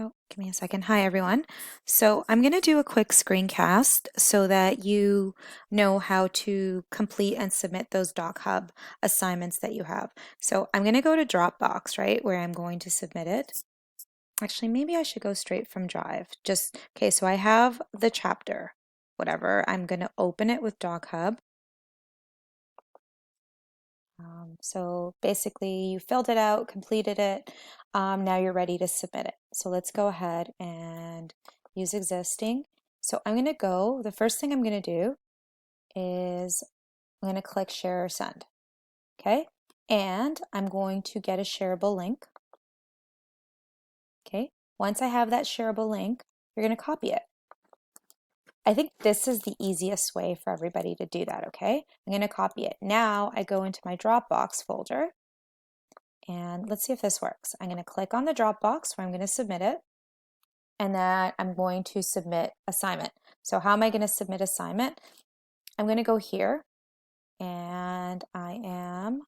Oh, give me a second. Hi, everyone. So I'm going to do a quick screencast so that you know how to complete and submit those DocHub assignments that you have. So I'm going to go to Dropbox, right, where I'm going to submit it. Actually, maybe I should go straight from Drive. Okay, so I have the chapter, whatever. I'm going to open it with DocHub. So basically you filled it out, completed it, now you're ready to submit it. So let's go ahead and use existing. So I'm going to go, the first thing I'm going to do is I'm going to click share or send. Okay, and I'm going to get a shareable link. Okay, once I have that shareable link, you're going to copy it. I think this is the easiest way for everybody to do that, okay? I'm going to copy it. Now I go into my Dropbox folder, and let's see if this works. I'm going to click on the Dropbox where I'm going to submit it, and then I'm going to submit assignment. So how am I going to submit assignment? I'm going to go here, and I am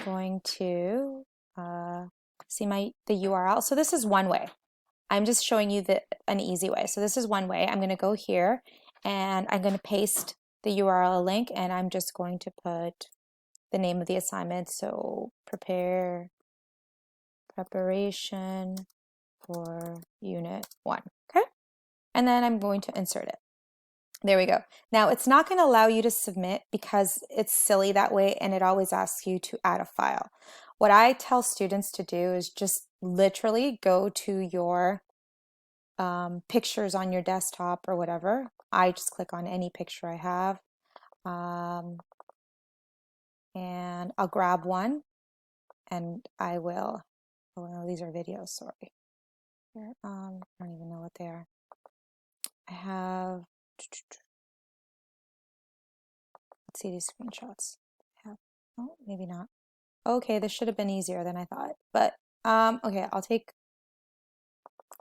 going to see the URL. So this is one way. I'm just showing you an easy way. So this is one way. I'm going to go here and I'm going to paste the URL link, and I'm just going to put the name of the assignment. So preparation for unit 1. Okay. And then I'm going to insert it. There we go. Now it's not going to allow you to submit because it's silly that way, and it always asks you to add a file. What I tell students to do is just literally go to your pictures on your desktop or whatever. I just click on any picture I have, and I'll grab one, and I will, oh no, these are videos, sorry. I don't even know what they are. I have, let's see these screenshots. Oh, maybe not. Okay, this should have been easier than I thought, but okay, I'll take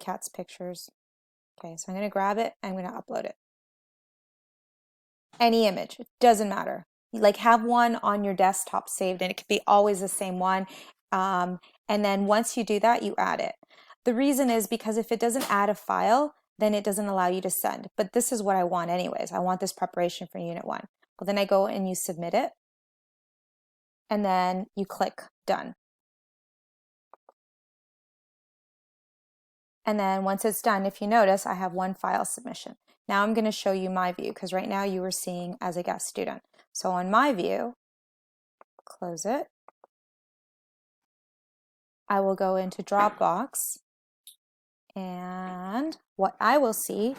Cat's pictures. Okay, so I'm going to grab it, I'm going to upload it. Any image, it doesn't matter. Like, have one on your desktop saved, and it could be always the same one. And then once you do that, you add it. The reason is because if it doesn't add a file, then it doesn't allow you to send. But this is what I want anyways. I want this preparation for Unit 1. Well, then I go and you submit it, and then you click done. And then once it's done, if you notice, I have one file submission. Now I'm going to show you my view, because right now you were seeing as a guest student. So on my view, close it. I will go into Dropbox, and what I will see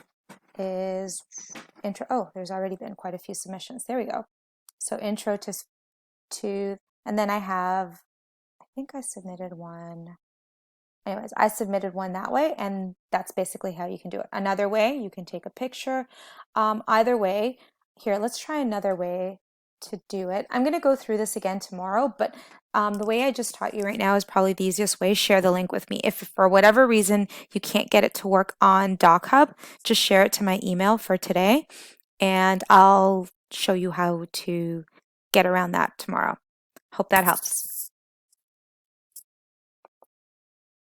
is intro. Oh, there's already been quite a few submissions. There we go. So intro to, and then I think I submitted one. Anyways, I submitted one that way, and that's basically how you can do it. Another way, you can take a picture. Either way, here, let's try another way to do it. I'm going to go through this again tomorrow, but the way I just taught you right now is probably the easiest way. Share the link with me. If for whatever reason you can't get it to work on DocHub, just share it to my email for today, and I'll show you how to get around that tomorrow. Hope that helps.